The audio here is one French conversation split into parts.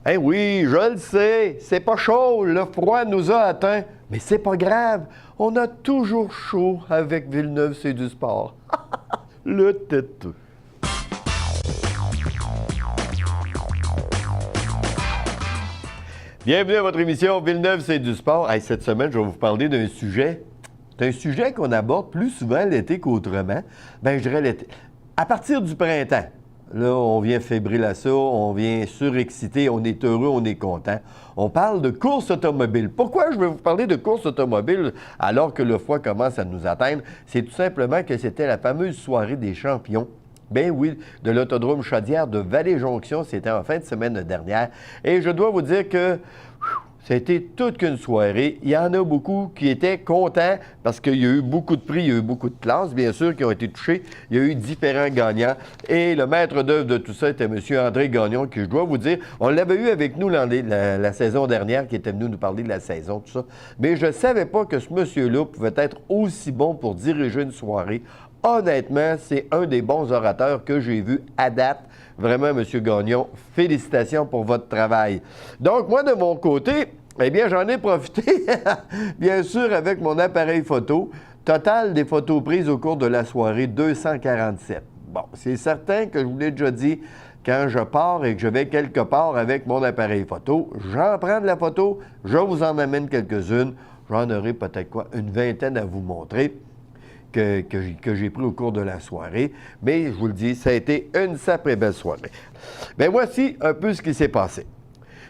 Ben oui, je le sais, c'est pas chaud, le froid nous a atteints, mais c'est pas grave, on a toujours chaud avec Villeneuve, c'est du sport. Le têteux. Bienvenue à votre émission Villeneuve, c'est du sport. Hey, cette semaine, je vais vous parler d'un sujet. C'est un sujet qu'on aborde plus souvent l'été qu'autrement. Ben, je dirais l'été. À partir du printemps, là, on vient fébrile à ça, on vient surexcité, on est heureux, on est content. On parle de course automobile. Pourquoi je vais vous parler de course automobile alors que le froid commence à nous atteindre? C'est tout simplement que c'était la fameuse soirée des champions. Ben oui, de l'autodrome Chaudière de Vallée-Jonction, c'était en fin de semaine dernière. Et je dois vous dire que ça a été toute qu'une soirée. Il y en a beaucoup qui étaient contents parce qu'il y a eu beaucoup de prix, il y a eu beaucoup de classes, bien sûr, qui ont été touchées. Il y a eu différents gagnants. Et le maître d'œuvre de tout ça était M. André Gagnon, qui, je dois vous dire, on l'avait eu avec nous la saison dernière, qui était venu nous parler de la saison, tout ça. Mais je ne savais pas que ce monsieur-là pouvait être aussi bon pour diriger une soirée. Honnêtement, c'est un des bons orateurs que j'ai vu à date. Vraiment, M. Gagnon, félicitations pour votre travail. Donc, moi, de mon côté, eh bien, j'en ai profité, bien sûr, avec mon appareil photo. Total des photos prises au cours de la soirée, 247. Bon, c'est certain que je vous l'ai déjà dit, quand je pars et que je vais quelque part avec mon appareil photo, j'en prends de la photo, je vous en amène quelques-unes. J'en aurai peut-être une vingtaine à vous montrer. Que j'ai pris au cours de la soirée. Mais je vous le dis, ça a été une sacrée belle soirée. Bien, voici un peu ce qui s'est passé.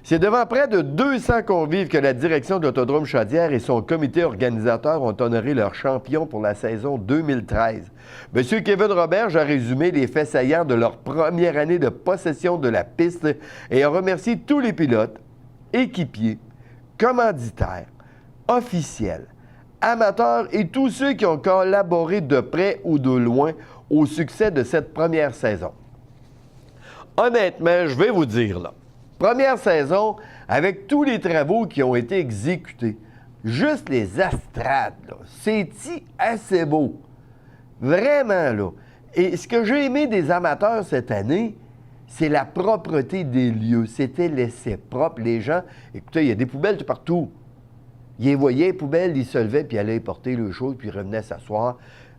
C'est devant près de 200 convives que la direction de l'Autodrome Chaudière et son comité organisateur ont honoré leurs champions pour la saison 2013. M. Kevin Roberge a résumé les faits saillants de leur première année de possession de la piste et a remercié tous les pilotes, équipiers, commanditaires, officiels, amateurs et tous ceux qui ont collaboré de près ou de loin au succès de cette première saison. Honnêtement, je vais vous dire, là, première saison, avec tous les travaux qui ont été exécutés, juste les astrades, là, c'est-tu assez beau? Vraiment, là. Et ce que j'ai aimé des amateurs cette année, c'est la propreté des lieux. C'était laissé propre. Les gens, écoutez, il y a des poubelles tout partout. Ils les voyaient, les poubelles, ils se levaient, puis ils allaient porter le choses, puis ils revenaient s'asseoir.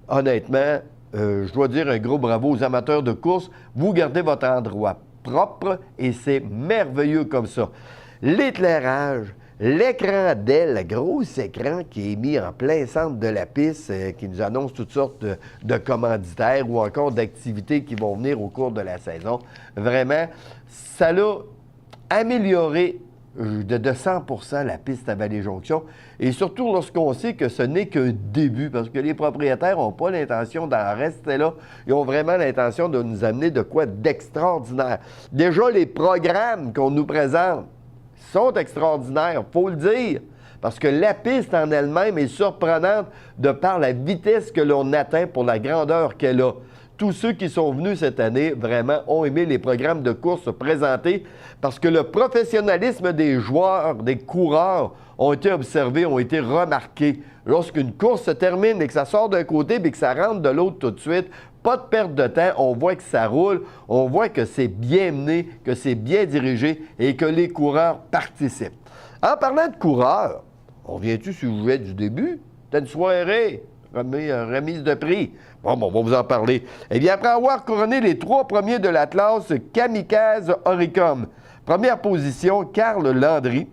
Honnêtement, je dois dire un gros bravo aux amateurs de course. Vous gardez votre endroit propre et c'est merveilleux comme ça. L'éclairage, l'écran d'aile, le gros écran qui est mis en plein centre de la piste, qui nous annonce toutes sortes de commanditaires ou encore d'activités qui vont venir au cours de la saison. Vraiment, ça l'a amélioré de 100% la piste à Vallée-Jonction. Et surtout lorsqu'on sait que ce n'est qu'un début, parce que les propriétaires n'ont pas l'intention d'en rester là. Ils ont vraiment l'intention de nous amener de quoi d'extraordinaire. Déjà, les programmes qu'on nous présente sont extraordinaires, il faut le dire. Parce que la piste en elle-même est surprenante de par la vitesse que l'on atteint pour la grandeur qu'elle a. Tous ceux qui sont venus cette année, vraiment, ont aimé les programmes de course présentés parce que le professionnalisme des joueurs, des coureurs, ont été observés, ont été remarqués. Lorsqu'une course se termine et que ça sort d'un côté et que ça rentre de l'autre tout de suite, pas de perte de temps, on voit que ça roule, on voit que c'est bien mené, que c'est bien dirigé et que les coureurs participent. En parlant de coureurs, on vient-tu sur le sujet du début? C'était une soirée, remise de prix. Bon, on va vous en parler. Eh bien, après avoir couronné les 3 premiers de la classe Kamikaze Oricom, première position, Carl Landry.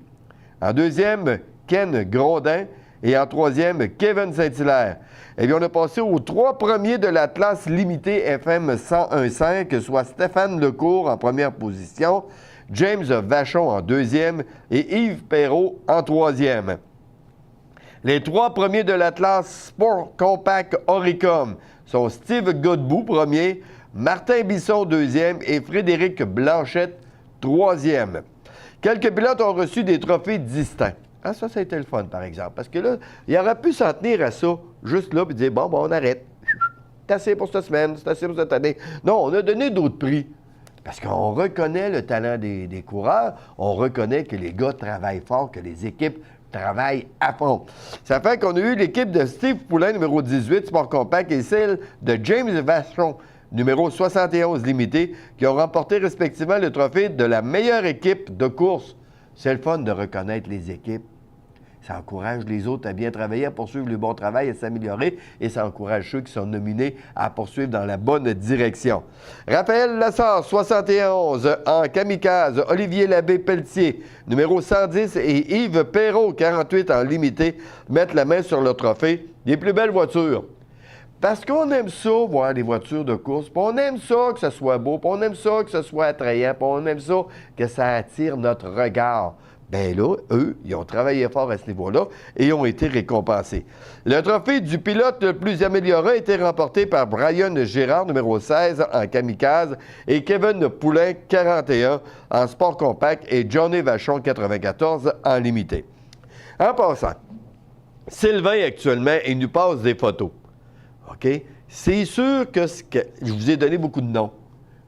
En deuxième, Ken Grondin. Et en troisième, Kevin Saint-Hilaire. Eh bien, on a passé aux 3 premiers de la classe limitée FM 101.5, soit Stéphane Lecourt en première position, James Vachon en deuxième et Yves Perrault en troisième. Les 3 premiers de la classe Sport Compact Oricom sont Steve Godbout, premier, Martin Bisson, deuxième, et Frédéric Blanchette, troisième. Quelques pilotes ont reçu des trophées distincts. Ah, ça a été le fun, par exemple. Parce que là, il aurait pu s'en tenir à ça, juste là, puis dire, bon, on arrête. C'est assez pour cette semaine, c'est assez pour cette année. Non, on a donné d'autres prix. Parce qu'on reconnaît le talent des coureurs, on reconnaît que les gars travaillent fort, que les équipes travaillent à fond. Ça fait qu'on a eu l'équipe de Steve Poulain, numéro 18, Sport Compact, et celle de James Vachon, numéro 71 limité, qui ont remporté respectivement le trophée de la meilleure équipe de course. C'est le fun de reconnaître les équipes. Ça encourage les autres à bien travailler, à poursuivre le bon travail, à s'améliorer, et ça encourage ceux qui sont nominés à poursuivre dans la bonne direction. Raphaël Lassard, 71, en kamikaze. Olivier Labbé-Pelletier, numéro 110, et Yves Perrault, 48, en limité, mettent la main sur le trophée des plus belles voitures. Parce qu'on aime ça, voir les voitures de course, puis on aime ça que ce soit beau, puis on aime ça que ce soit attrayant, puis on aime ça que ça attire notre regard. Bien là, eux, ils ont travaillé fort à ce niveau-là et ont été récompensés. Le trophée du pilote le plus amélioré a été remporté par Brian Gérard, numéro 16, en kamikaze, et Kevin Poulain, 41, en sport compact, et Johnny Vachon, 94, en limité. En passant, Sylvain, actuellement, il nous passe des photos. OK? C'est sûr que je vous ai donné beaucoup de noms.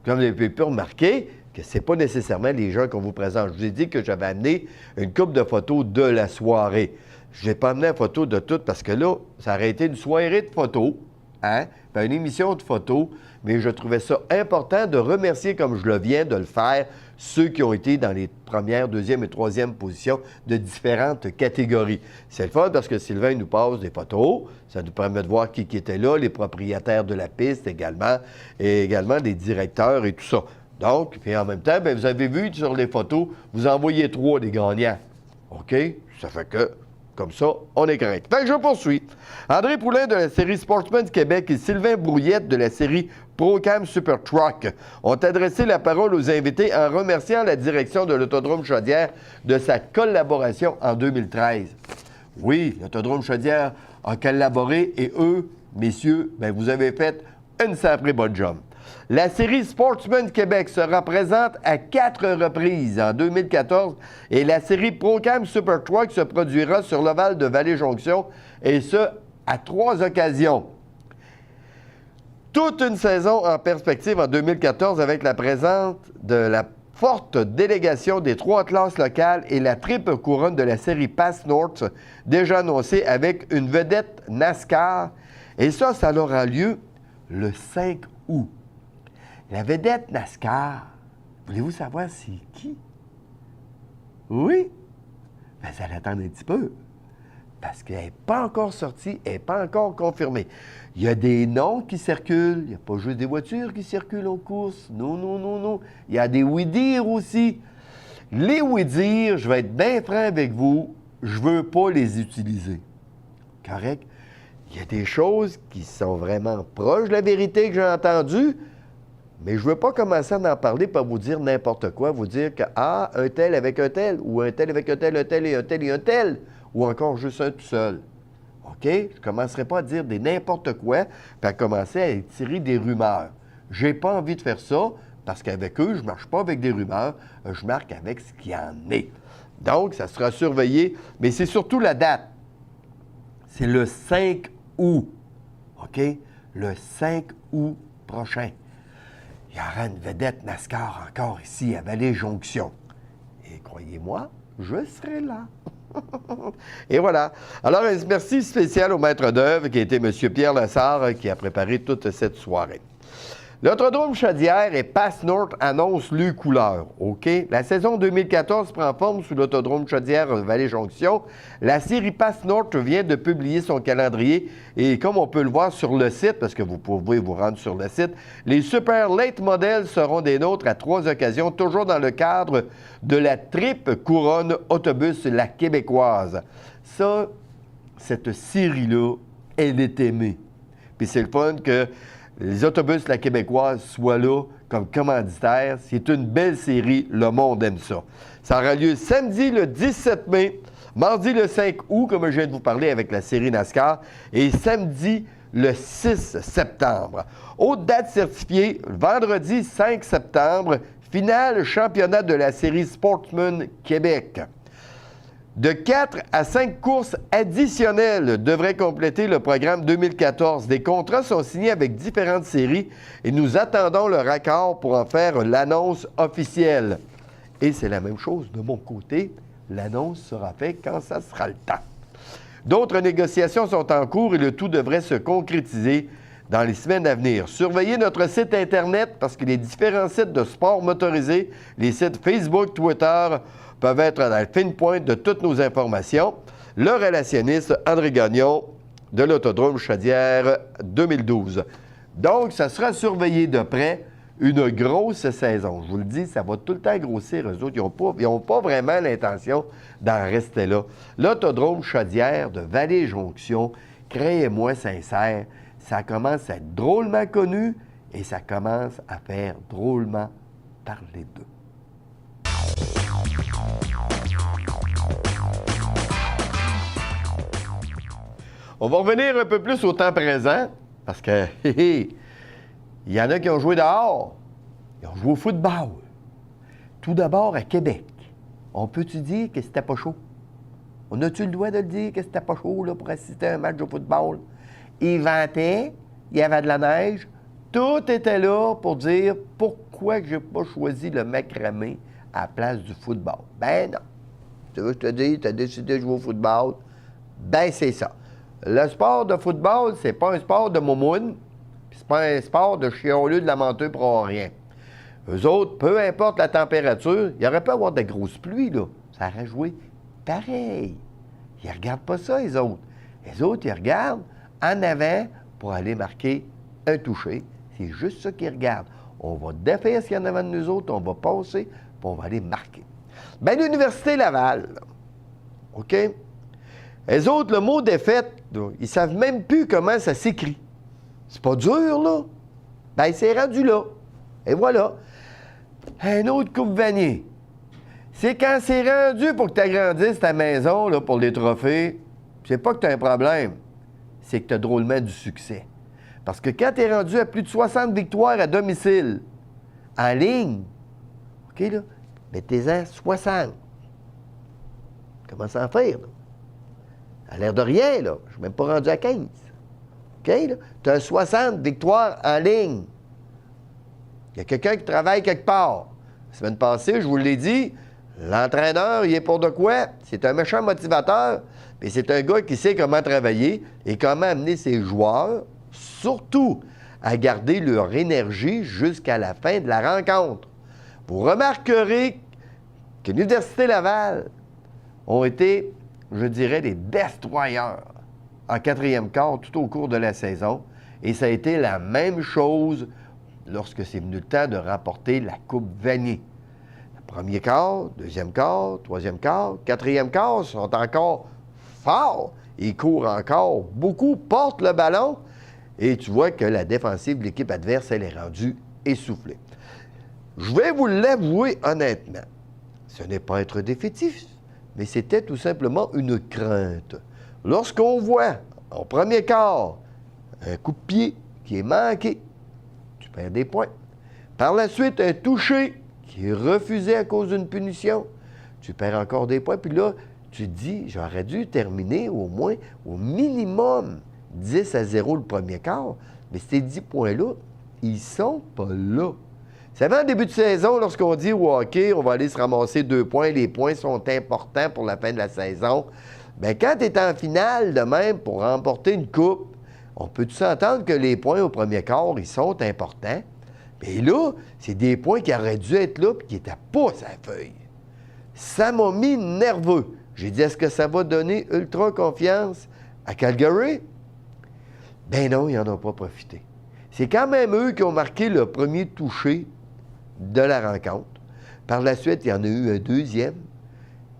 Comme vous avez pu remarquer, que ce n'est pas nécessairement les gens qu'on vous présente. Je vous ai dit que j'avais amené une couple de photos de la soirée. Je n'ai pas amené la photo de toutes parce que là, ça aurait été une soirée de photos, hein? Puis une émission de photos, mais je trouvais ça important de remercier, comme je le viens de le faire, ceux qui ont été dans les premières, deuxième et troisième positions de différentes catégories. C'est le fun parce que Sylvain nous passe des photos, ça nous permet de voir qui était là, les propriétaires de la piste également, et également des directeurs et tout ça. Donc, puis en même temps, bien, vous avez vu sur les photos, vous envoyez 3 des gagnants. OK? Ça fait que, comme ça, on est correct. Fait que je poursuis. André Poulain de la série Sportsman du Québec et Sylvain Brouillette de la série ProCam Super Truck ont adressé la parole aux invités en remerciant la direction de l'Autodrome Chaudière de sa collaboration en 2013. Oui, l'Autodrome Chaudière a collaboré et eux, messieurs, bien, vous avez fait une sacrée bonne job. La série Sportsman Québec sera présente à 4 reprises en 2014 et la série ProCam Super Truck se produira sur l'ovale de Vallée-Jonction et ce, à 3 occasions. Toute une saison en perspective en 2014 avec la présence de la forte délégation des 3 classes locales et la triple couronne de la série Pass North déjà annoncée avec une vedette NASCAR. Et ça aura lieu le 5 août. La vedette NASCAR, voulez-vous savoir c'est qui? Oui? Bien, ça l'attend un petit peu. Parce qu'elle n'est pas encore sortie, elle n'est pas encore confirmée. Il y a des noms qui circulent. Il n'y a pas juste des voitures qui circulent en course. Non, non, non, non. Il y a des oui-dire aussi. Les oui-dire, je vais être bien franc avec vous, je ne veux pas les utiliser. Correct? Il y a des choses qui sont vraiment proches de la vérité que j'ai entendue, mais je ne veux pas commencer à en parler pour vous dire n'importe quoi, vous dire que, un tel avec un tel, ou un tel avec un tel et un tel et un tel, ou encore juste un tout seul. OK? Je ne commencerai pas à dire des n'importe quoi, puis à commencer à tirer des rumeurs. Je n'ai pas envie de faire ça, parce qu'avec eux, je ne marche pas avec des rumeurs, je marque avec ce qu'il y en est. Donc, ça sera surveillé, mais c'est surtout la date. C'est le 5 août. OK? Le 5 août prochain. Il y aura une vedette NASCAR encore ici, à Vallée-Jonction. Et croyez-moi, je serai là. Et voilà. Alors, un merci spécial au maître d'œuvre qui a été M. Pierre Lassard qui a préparé toute cette soirée. L'Autodrome Chaudière et Pass North annoncent le couleur. OK? La saison 2014 prend forme sous l'Autodrome Chaudière Vallée-Jonction. La série Pass North vient de publier son calendrier et comme on peut le voir sur le site, parce que vous pouvez vous rendre sur le site, les Super Late Models seront des nôtres à 3 occasions, toujours dans le cadre de la triple couronne autobus La Québécoise. Ça, cette série-là, elle est aimée. Puis c'est le fun que les autobus La Québécoise soient là comme commanditaires. C'est une belle série. Le monde aime ça. Ça aura lieu samedi le 17 mai, mardi le 5 août, comme je viens de vous parler avec la série NASCAR, et samedi le 6 septembre. Autre date certifiée, vendredi 5 septembre, finale championnat de la série Sportsman Québec. De 4 à 5 courses additionnelles devraient compléter le programme 2014. Des contrats sont signés avec différentes séries et nous attendons leur accord pour en faire l'annonce officielle. Et c'est la même chose de mon côté. L'annonce sera faite quand ça sera le temps. D'autres négociations sont en cours et le tout devrait se concrétiser dans les semaines à venir. Surveillez notre site Internet parce que les différents sites de sport motorisé, les sites Facebook, Twitter, peuvent être à la fine pointe de toutes nos informations. Le relationniste André Gagnon de l'Autodrome Chaudière 2012. Donc, ça sera surveillé de près une grosse saison. Je vous le dis, ça va tout le temps grossir. Eux autres, ils n'ont pas vraiment l'intention d'en rester là. L'Autodrome Chaudière de Vallée-Jonction, créez-moi sincère, ça commence à être drôlement connu et ça commence à faire drôlement parler d'eux. On va revenir un peu plus au temps présent, parce que il y en a qui ont joué dehors. Ils ont joué au football. Tout d'abord à Québec. On peut-tu dire que c'était pas chaud? On a-tu le droit de le dire que c'était pas chaud là, pour assister à un match de football? Il ventait, il y avait de la neige. Tout était là pour dire pourquoi je n'ai pas choisi le macramé à la place du football. Ben non. Tu veux que je te dise, tu as décidé de jouer au football? Ben c'est ça. Le sport de football, c'est pas un sport de momoune, c'est pas un sport de chioleux de lamenteux pour rien. Eux autres, peu importe la température, il aurait pu avoir de grosses pluies, là. Ça aurait joué pareil. Ils regardent pas ça, les autres. Les autres, ils regardent en avant pour aller marquer un toucher. C'est juste ça qu'ils regardent. On va défaire ce qu'il y en a avant de nous autres, on va passer, puis on va aller marquer. Bien, l'Université Laval, là, OK? Les autres, le mot défaite, là, ils savent même plus comment ça s'écrit. C'est pas dur, là. Bien, c'est rendu là. Et voilà. Un autre coupe vanier. C'est quand c'est rendu pour que tu agrandisses ta maison, là, pour les trophées, c'est pas que tu as un problème, c'est que tu as drôlement du succès. Parce que quand tu es rendu à plus de 60 victoires à domicile, en ligne, OK, là, mettez-en 60. Comment ça en faire, là? À l'air de rien, là. Je ne suis même pas rendu à 15. OK, là? Tu as 60 victoires en ligne. Il y a quelqu'un qui travaille quelque part. La semaine passée, je vous l'ai dit, l'entraîneur, il est pour de quoi? C'est un méchant motivateur, mais c'est un gars qui sait comment travailler et comment amener ses joueurs, surtout à garder leur énergie jusqu'à la fin de la rencontre. Vous remarquerez que l'Université Laval ont été, je dirais, des destroyers en quatrième quart tout au cours de la saison. Et ça a été la même chose lorsque c'est venu le temps de remporter la Coupe Vanier. Premier quart, deuxième quart, troisième quart, quatrième quart sont encore forts. Ils courent encore beaucoup, portent le ballon. Et tu vois que la défensive de l'équipe adverse, elle est rendue essoufflée. Je vais vous l'avouer honnêtement. Ce n'est pas être défaitif, mais c'était tout simplement une crainte. Lorsqu'on voit, au premier quart, un coup de pied qui est manqué, tu perds des points. Par la suite, un toucher qui est refusé à cause d'une punition, tu perds encore des points. Puis là, tu te dis, j'aurais dû terminer au moins, au minimum, 10-0 le premier quart. Mais ces 10 points-là, ils sont pas là. Vous savez, en début de saison, lorsqu'on dit au hockey, on va aller se ramasser 2 points, les points sont importants pour la fin de la saison. Bien, quand tu es en finale de même pour remporter une coupe, on peut s'entendre que les points au premier quart, ils sont importants. Mais là, c'est des points qui auraient dû être là et qui n'étaient pas sur la feuille. Ça m'a mis nerveux. J'ai dit, est-ce que ça va donner ultra confiance à Calgary? Ben non, ils n'en ont pas profité. C'est quand même eux qui ont marqué le premier toucher de la rencontre. Par la suite, il y en a eu un deuxième.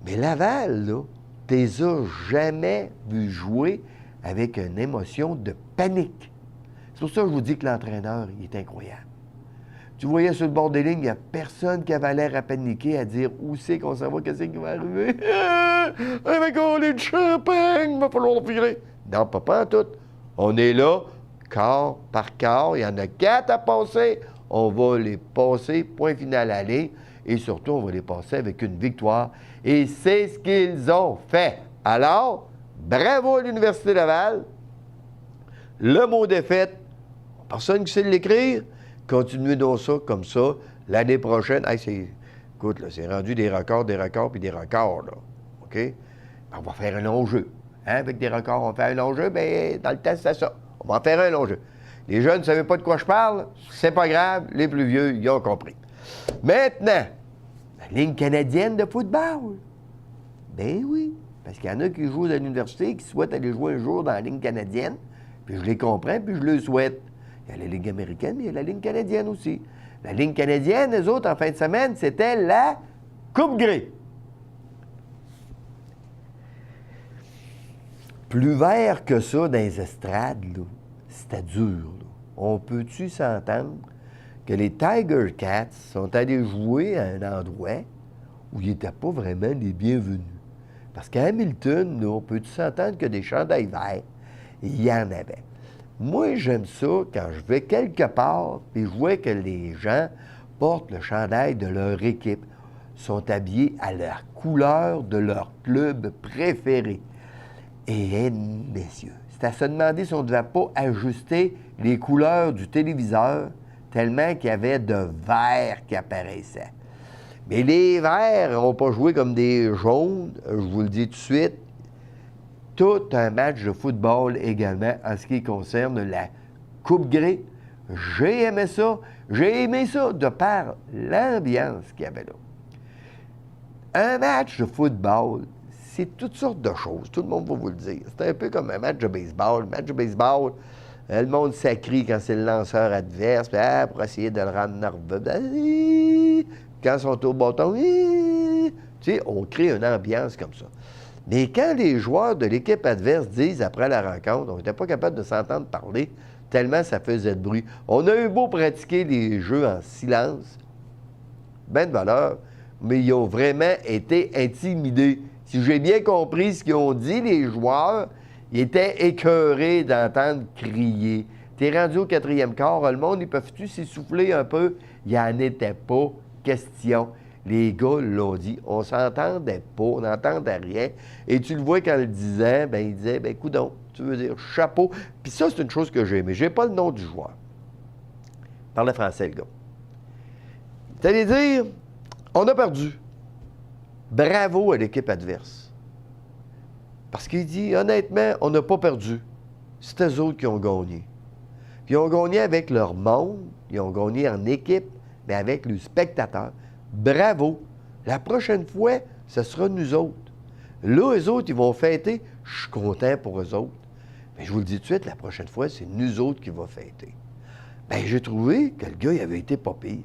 Mais Laval, là, tu les as jamais vus jouer avec une émotion de panique. C'est pour ça que je vous dis que l'entraîneur, il est incroyable. Tu voyais sur le bord des lignes, il n'y a personne qui avait l'air à paniquer, à dire où c'est qu'on s'en va, qu'est-ce qui va arriver. Avec les de champagne, il va falloir virer. Non, pas en tout. On est là, quart par quart. Il y en a 4 à passer. On va les passer, point final aller. Et surtout, on va les passer avec une victoire. Et c'est ce qu'ils ont fait. Alors, bravo à l'Université Laval. Le mot défaite, personne qui sait l'écrire. Continuez donc ça comme ça. L'année prochaine, écoute, là, c'est rendu des records, puis des records, là. OK? On va faire un long jeu. Hein? Avec des records, on fait un long jeu, bien, dans le temps, c'est ça. On va en faire un long jeu. Les jeunes ne savaient pas de quoi je parle, c'est pas grave, les plus vieux, ils ont compris. Maintenant, la Ligue canadienne de football. Ben oui, parce qu'il y en a qui jouent à l'université, qui souhaitent aller jouer un jour dans la Ligue canadienne, puis je les comprends, puis je le souhaite. Il y a la Ligue américaine, mais il y a la Ligue canadienne aussi. La Ligue canadienne, eux autres, en fin de semaine, c'était la Coupe Grey. Plus vert que ça dans les estrades, là, c'était dur. Là. On peut-tu s'entendre que les Tiger Cats sont allés jouer à un endroit où ils n'étaient pas vraiment les bienvenus? Parce qu'à Hamilton, là, on peut-tu s'entendre que des chandails verts, il y en avait. Moi, j'aime ça quand je vais quelque part et je vois que les gens portent le chandail de leur équipe, sont habillés à la couleur de leur club préféré. Et, messieurs, c'est à se demander si on ne devait pas ajuster les couleurs du téléviseur tellement qu'il y avait de verts qui apparaissaient. Mais les verts n'ont pas joué comme des jaunes, je vous le dis tout de suite. Tout un match de football également en ce qui concerne la Coupe Grey. J'ai aimé ça. J'ai aimé ça de par l'ambiance qu'il y avait là. Un match de football, c'est toutes sortes de choses. Tout le monde va vous le dire. C'est un peu comme un match de baseball. Le match de baseball, le monde s'accrie quand c'est le lanceur adverse, puis, pour essayer de le rendre nerveux. Quand ils sont au bâton, tu sais, on crée une ambiance comme ça. Mais quand les joueurs de l'équipe adverse disent après la rencontre, on n'était pas capable de s'entendre parler tellement ça faisait de bruit. On a eu beau pratiquer les jeux en silence, ben de valeur, mais ils ont vraiment été intimidés. Si j'ai bien compris ce qu'ils ont dit, les joueurs, ils étaient écœurés d'entendre crier. T'es rendu au 4e quart, le monde, ils peuvent-tu s'essouffler un peu? Il n'y en était pas question. Les gars l'ont dit, on s'entendait pas, on n'entendait rien. Et tu le vois quand il disait, ben il disait, ben coudonc, tu veux dire chapeau. Puis ça, c'est une chose que j'ai aimée. J'ai pas le nom du joueur. Il parlait français, le gars. Tu allais dire, on a perdu. Bravo à l'équipe adverse. Parce qu'il dit, honnêtement, on n'a pas perdu. C'est eux autres qui ont gagné. Puis ils ont gagné avec leur monde, ils ont gagné en équipe, mais avec le spectateur. Bravo! La prochaine fois, ce sera nous autres. Là, eux autres, ils vont fêter. Je suis content pour eux autres. Mais je vous le dis tout de suite, la prochaine fois, c'est nous autres qui vont fêter. Bien, j'ai trouvé que le gars, il avait été pas pire.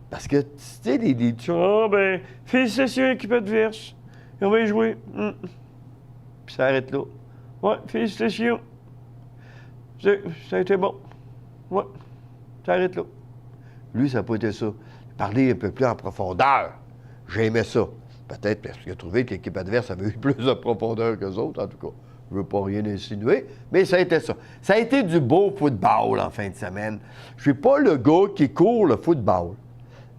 Parce que, tu sais, les ben, félicitations, équipe adverse. Ils ont bien joué. Puis ça arrête là. Ouais, félicitations. Ça a été bon. Ouais, ça arrête là. Lui, ça n'a pas été ça. Parler un peu plus en profondeur. J'ai aimé ça. Peut-être parce qu'il a trouvé que l'équipe adverse avait eu plus de profondeur qu'eux autres, en tout cas. Je ne veux pas rien insinuer, mais ça a été ça. Ça a été du beau football en fin de semaine. Je suis pas le gars qui court le football.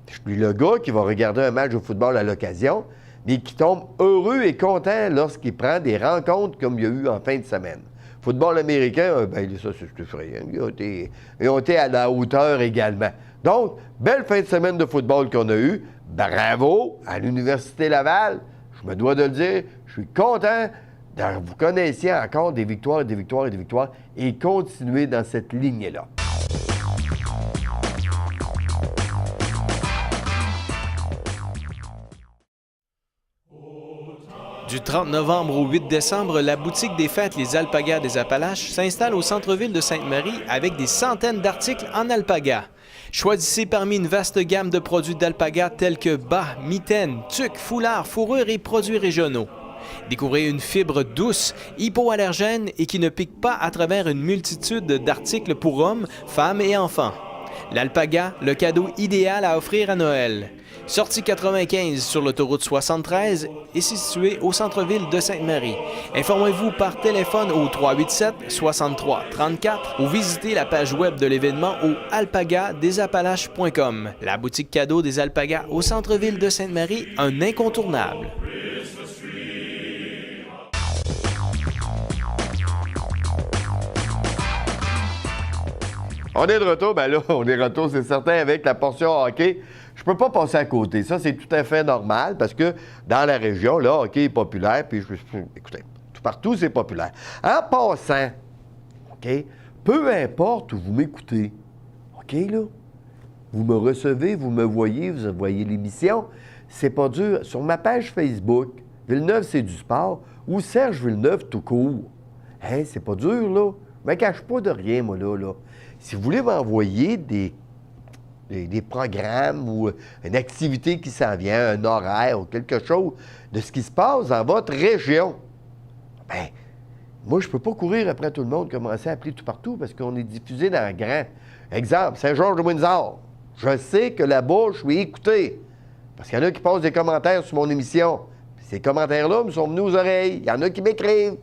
Je suis le gars qui va regarder un match de football à l'occasion, mais qui tombe heureux et content lorsqu'il prend des rencontres comme il y a eu en fin de semaine. Football américain, ben ça, c'est effrayant. Ils ont été à la hauteur également. Donc, belle fin de semaine de football qu'on a eue. Bravo à l'Université Laval. Je me dois de le dire. Je suis content de vous connaissiez encore des victoires et des victoires et des victoires et continuer dans cette lignée-là. Du 30 novembre au 8 décembre, la boutique des fêtes Les Alpagas des Appalaches s'installe au centre-ville de Sainte-Marie avec des centaines d'articles en alpaga. Choisissez parmi une vaste gamme de produits d'alpaga tels que bas, mitaines, tuques, foulards, fourrures et produits régionaux. Découvrez une fibre douce, hypoallergène et qui ne pique pas à travers une multitude d'articles pour hommes, femmes et enfants. L'alpaga, le cadeau idéal à offrir à Noël. Sortie 95 sur l'autoroute 73 et situé au centre-ville de Sainte-Marie. Informez-vous par téléphone au 387-63-34 ou visitez la page web de l'événement au alpagadesapalaches.com. La boutique cadeau des alpagas au centre-ville de Sainte-Marie, un incontournable. On est de retour, ben là, on est de retour, c'est certain, avec la portion hockey. Je peux pas passer à côté. Ça, c'est tout à fait normal parce que dans la région, là, hockey est populaire, puis écoutez, tout partout, c'est populaire. En passant, OK, peu importe où vous m'écoutez, OK, là? Vous me recevez, vous me voyez, vous voyez l'émission. C'est pas dur. Sur ma page Facebook, Villeneuve, c'est du sport, ou Serge Villeneuve tout court. Hein, c'est pas dur, là. Je me cache pas de rien, moi, là. Si vous voulez m'envoyer des programmes ou une activité qui s'en vient, un horaire ou quelque chose de ce qui se passe dans votre région, bien, moi, je peux pas courir après tout le monde, commencer à appeler tout partout parce qu'on est diffusé dans le grand. Exemple, Saint-Georges-de-Windsor. Je sais que là-bas, je suis écouté. Parce qu'il y en a qui posent des commentaires sur mon émission. Puis ces commentaires-là me sont venus aux oreilles. Il y en a qui m'écrivent.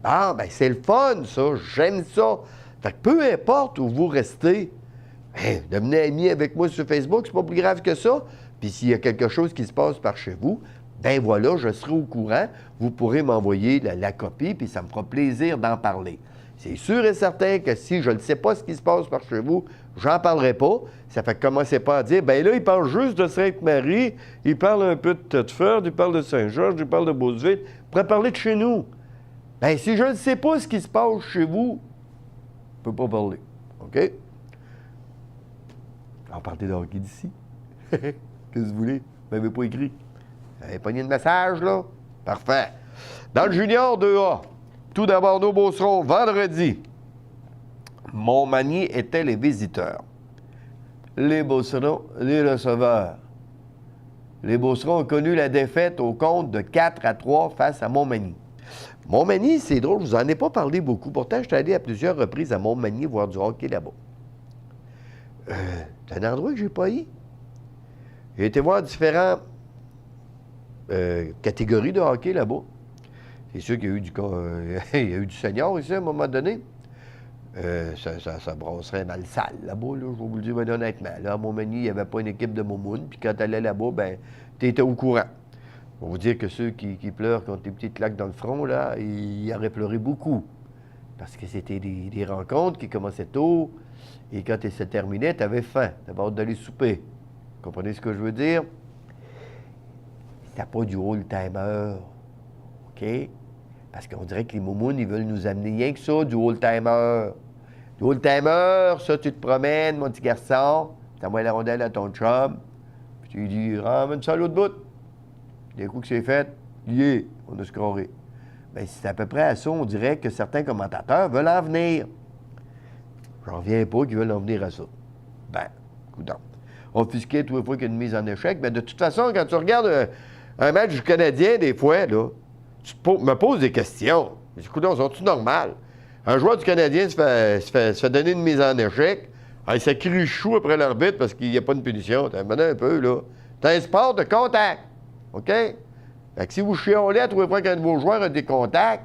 Ah, bien, c'est le fun, ça. J'aime ça. Fait que peu importe où vous restez, hein, devenez ami avec moi sur Facebook, c'est pas plus grave que ça. Puis s'il y a quelque chose qui se passe par chez vous, ben voilà, je serai au courant. Vous pourrez m'envoyer la copie, puis ça me fera plaisir d'en parler. C'est sûr et certain que si je ne sais pas ce qui se passe par chez vous, j'en parlerai pas. Ça fait que commencez pas à dire, ben là, il parle juste de Sainte-Marie, il parle un peu de Thetford, il parle de Saint-Georges, il parle de Beauceville. Il pourrait parler de chez nous. Ben si je ne sais pas ce qui se passe chez vous, je ne peux pas parler. OK? On va parler de hockey d'ici. Qu'est-ce que vous voulez? Vous m'avez pas écrit. Vous avez pogné le message, là? Parfait. Dans le junior 2A, tout d'abord, nos Beaucerons, vendredi. Montmagny étaient les visiteurs. Les Beaucerons, les receveurs. Les Beaucerons ont connu la défaite au compte de 4-3 face à Montmagny. Montmagny, c'est drôle, je vous en ai pas parlé beaucoup. Pourtant, je suis allé à plusieurs reprises à Montmagny voir du hockey là-bas. C'est un endroit que j'ai pas eu. J'ai été voir différentes catégories de hockey là-bas. C'est sûr qu'il y a eu il y a eu du senior ici à un moment donné. Ça brasserait mal sale là-bas, là, je vais vous le dire ben, honnêtement. Là, à Montmagny, il n'y avait pas une équipe de Momoun, puis quand tu allais là-bas, ben, tu étais au courant. Je vais vous dire que ceux qui pleurent contre des petites claques dans le front, là, ils auraient pleuré beaucoup. Parce que c'était des rencontres qui commençaient tôt, et quand elles se terminaient, tu avais faim, tu avais hâte d'aller souper. Vous comprenez ce que je veux dire? C'était pas du old-timer, OK? Parce qu'on dirait que les Moumounes, ils veulent nous amener rien que ça, du old-timer. Du old-timer, ça, tu te promènes, mon petit garçon, tu envoies la rondelle à ton chum, puis tu lui dis, ramène ça à l'autre bout. Puis d'un coup que c'est fait, lié, on a scoré. Bien, c'est à peu près à ça, on dirait que certains commentateurs veulent en venir. J'en reviens pas qu'ils veulent en venir à ça. Ben, coudonc. Offusqué tous les fois qu'il y a une mise en échec, mais de toute façon, quand tu regardes un match du Canadien, des fois, là, tu me poses des questions. Je dis, coudonc, sont-tu normal? Un joueur du Canadien se fait donner une mise en échec. Il s'écrit chou après l'arbitre parce qu'il n'y a pas de punition. T'as un peu, là. C'est un sport de contact. OK? Fait que si vous chiolez à tous les fois qu'un de vos joueurs a des contacts,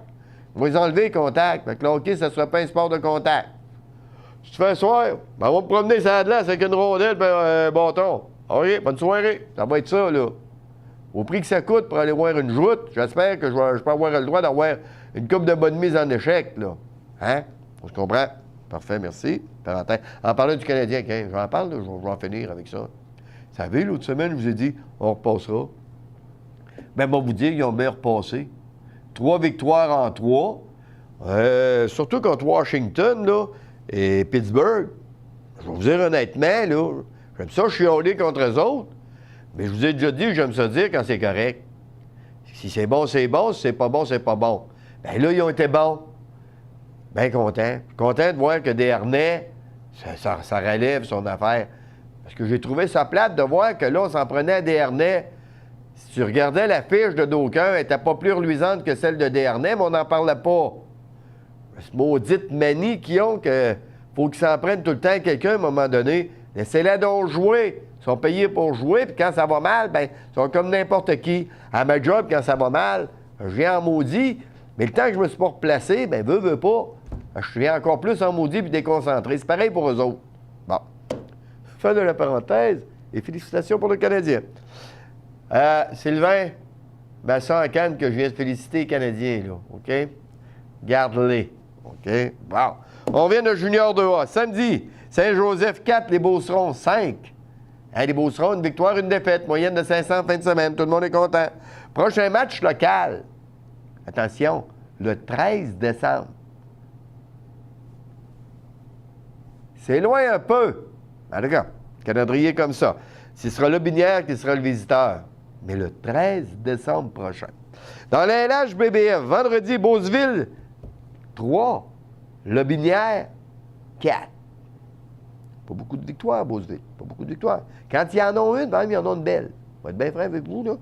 vous les enlevez les contacts. Fait que le hockey, ça ne sera pas un sport de contact. Si tu fais un soir, ben on va me promener sur la glace avec une rondelle et un bâton. OK, bonne soirée. Ça va être ça, là. Au prix que ça coûte pour aller voir une joute, j'espère que je peux avoir le droit d'avoir une coupe de bonne mise en échec, là. Hein? On se comprend? Parfait, merci. Parenthèse. En parlant du Canadien, okay, j'en parle, là, je vais en finir avec ça. Vous savez, l'autre semaine, je vous ai dit, on repassera. Ben, moi, vous dire, ils ont bien repassé. 3 victoires en 3. Surtout contre Washington, là, et Pittsburgh. Je vais vous dire honnêtement, là, j'aime ça chialer contre eux autres, mais je vous ai déjà dit que j'aime ça dire quand c'est correct. Si c'est bon, c'est bon. Si c'est pas bon, c'est pas bon. Bien là, ils ont été bons. Bien content. Content de voir que Desharnais, ça relève son affaire. Parce que j'ai trouvé ça plate de voir que là, on s'en prenait à Desharnais. Si tu regardais la fiche de d'aucuns, elle n'était pas plus reluisante que celle de Desharnais, mais on n'en parlait pas. Cette maudite manie qu'ils ont que faut qu'ils s'en prennent tout le temps à quelqu'un à un moment donné. Laissez-les donc jouer. Ils sont payés pour jouer, puis quand ça va mal, bien, ils sont comme n'importe qui. À ma job, quand ça va mal, je viens en maudit, mais le temps que je me suis pas replacé, bien, veux pas. Je viens encore plus en maudit puis déconcentré. C'est pareil pour eux autres. Bon. Fin de la parenthèse, et félicitations pour le Canadien. Sylvain, Bassin en Cannes, que je viens de féliciter les Canadiens, là. OK? Garde-les. OK? Bon. On vient de Junior 2A. Samedi, Saint-Joseph 4, les Beaucerons 5. Hein, les Beaucerons, une victoire, une défaite. Moyenne de 500 fin de semaine. Tout le monde est content. Prochain match local. Attention, le 13 décembre. C'est loin un peu. En tout cas, calendrier comme ça. Ce sera Lobinière qui sera le visiteur. Mais le 13 décembre prochain. Dans la LHBBF, vendredi, Beauceville, 3. Lobinière, 4. Pas beaucoup de victoires, Beauceville. Pas beaucoup de victoires. Quand ils en ont une, même, ils en ont une belle. On va être bien franc avec vous, là.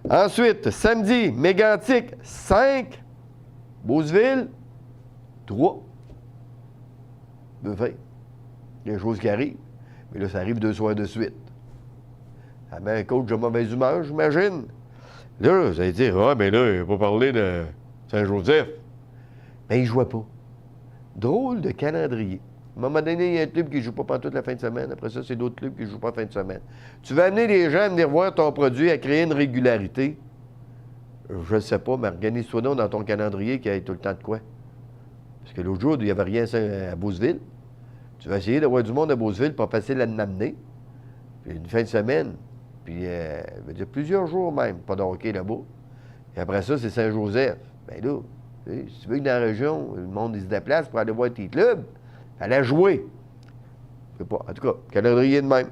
Ensuite, samedi, Mégantic, 5. Beauceville, 3. Il y a des choses qui arrivent. Mais là, ça arrive 2 soirs de suite. Ça met un coach de mauvaise humeur, j'imagine. Là, vous allez dire, ah, mais là, il n'a pas parlé de Saint-Joseph. Mais il ne jouait pas. Drôle de calendrier. À un moment donné, il y a un club qui ne joue pas pendant toute la fin de semaine. Après ça, c'est d'autres clubs qui ne jouent pas la fin de semaine. Tu vas amener les gens à venir voir ton produit, à créer une régularité. Je ne sais pas, mais organise-toi donc dans ton calendrier qu'il y ait tout le temps de quoi. Parce que l'autre jour, il n'y avait rien à Beauceville. Tu vas essayer d'avoir du monde à Beauceville, pas facile à l'amener. Puis une fin de semaine. Puis, veut dire plusieurs jours même, pas de hockey là-bas. Et après ça, c'est Saint-Joseph. Bien là, si tu veux que dans la région, le monde il se déplace pour aller voir tes clubs, aller jouer. Je sais pas. En tout cas, calendrier de même.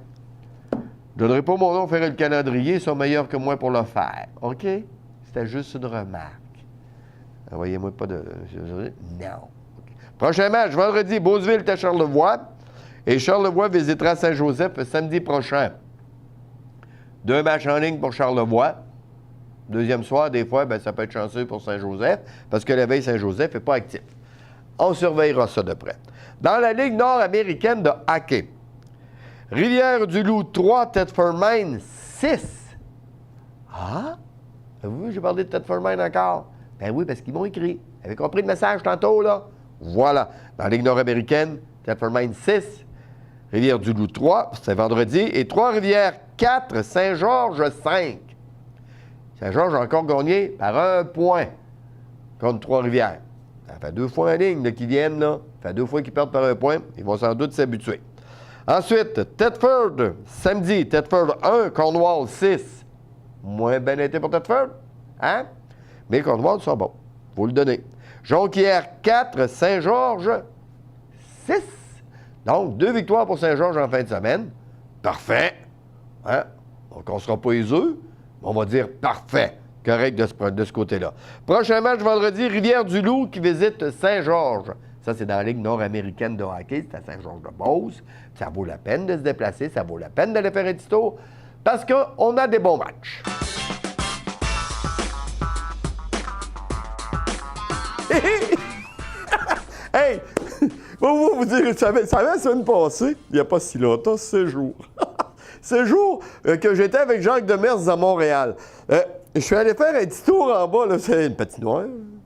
Je ne donnerai pas mon nom faire le calendrier, ils sont meilleurs que moi pour le faire. OK? C'était juste une remarque. Envoyez-moi pas de... Non. Okay. Prochain match, vendredi, Beauceville à Charlevoix. Et Charlevoix visitera Saint-Joseph samedi prochain. 2 matchs en ligne pour Charlevoix. Deuxième soir, des fois, ben, ça peut être chanceux pour Saint-Joseph, parce que la veille, Saint-Joseph n'est pas actif. On surveillera ça de près. Dans la Ligue nord-américaine de hockey, Rivière-du-Loup 3, Thetford Mines 6. Ah? Avez-vous vu, j'ai parlé de Thetford Mines encore? Ben oui, parce qu'ils m'ont écrit. Vous avez compris le message tantôt, là? Voilà. Dans la Ligue nord-américaine, Thetford Mines 6, Rivière-du-Loup 3, c'était vendredi, et Trois-Rivières 4, Saint-Georges 5. Saint-Georges a encore gagné par 1 point contre Trois-Rivières. Ça fait 2 fois en ligne là, qu'ils viennent, là. Ça fait 2 fois qu'ils perdent par 1 point. Ils vont sans doute s'habituer. Ensuite, Thetford, samedi, Thetford 1, Cornwall 6. Moins bien été pour Thetford, hein? Mais Cornwall sont bons. Faut le donner. Jonquière 4, Saint-Georges 6. Donc, 2 victoires pour Saint-Georges en fin de semaine. Parfait. Hein? Donc, on ne sera pas les œufs. On va dire parfait. Correct de ce côté-là. Prochain match vendredi, Rivière-du-Loup qui visite Saint-Georges. Ça, c'est dans la Ligue nord-américaine de hockey. C'est à Saint-Georges-de-Beauce. Ça vaut la peine de se déplacer. Ça vaut la peine d'aller faire un petit tour parce qu'on a des bons matchs. Hey! Vous dire, vous savez, la semaine passée, il n'y a pas si longtemps, ce jour. Ce jour que j'étais avec Jacques Demers à Montréal. Je suis allé faire un petit tour en bas, là, c'est une patinoire.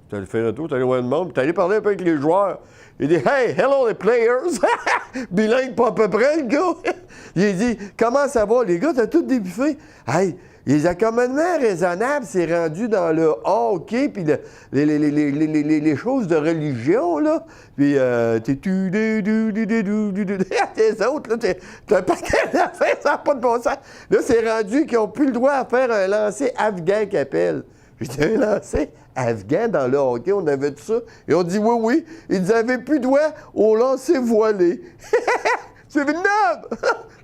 Tu allé faire un tour, tu allé voir le monde, puis tu allé parler un peu avec les joueurs. Il dit « Hey, hello les players! » Bilingue pas à peu près, le gars. Il dit « Comment ça va, les gars? T'as tout débuffé? » Hey, les accommodements raisonnables, c'est rendu dans le hockey, puis les choses de religion, là. Puis, les autres, là, t'as un paquet d'affaires, ça n'a pas de bon sens. Là, c'est rendu qu'ils n'ont plus le droit à faire un lancer afghan qu'ils appellent. J'ai dit, un lancer afghan dans le hockey, on avait tout ça. Et on dit, oui, oui, ils n'avaient plus droit au lancer voilé. C'est vénable!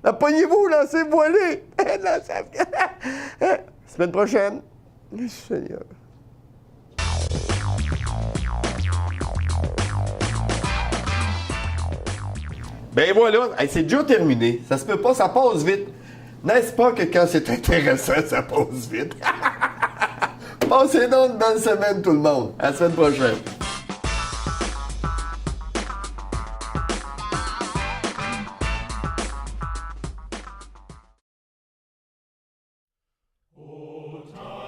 La pognez-vous, lancez voilé! Lancez afghan! Semaine prochaine. Seigneur. Ben voilà, hey, c'est déjà terminé. Ça se peut pas, ça passe vite. N'est-ce pas que quand c'est intéressant, ça passe vite? Passez donc une bonne semaine, tout le monde. À la semaine prochaine.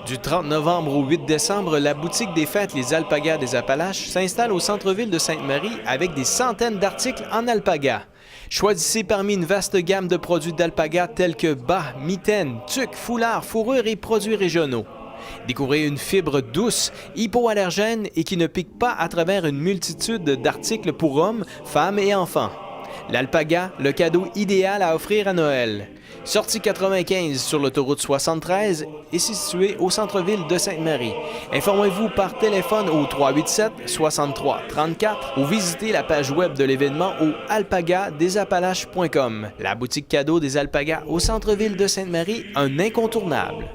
Du 30 novembre au 8 décembre, la boutique des fêtes Les Alpagas des Appalaches s'installe au centre-ville de Sainte-Marie avec des centaines d'articles en alpaga. Choisissez parmi une vaste gamme de produits d'alpaga tels que bas, mitaines, tuques, foulards, fourrures et produits régionaux. Découvrez une fibre douce, hypoallergène et qui ne pique pas à travers une multitude d'articles pour hommes, femmes et enfants. L'alpaga, le cadeau idéal à offrir à Noël. Sortie 95 sur l'autoroute 73 et situé au centre-ville de Sainte-Marie. Informez-vous par téléphone au 387-63-34 ou visitez la page web de l'événement au alpagadesapalaches.com. La boutique cadeau des Alpagas au centre-ville de Sainte-Marie, un incontournable.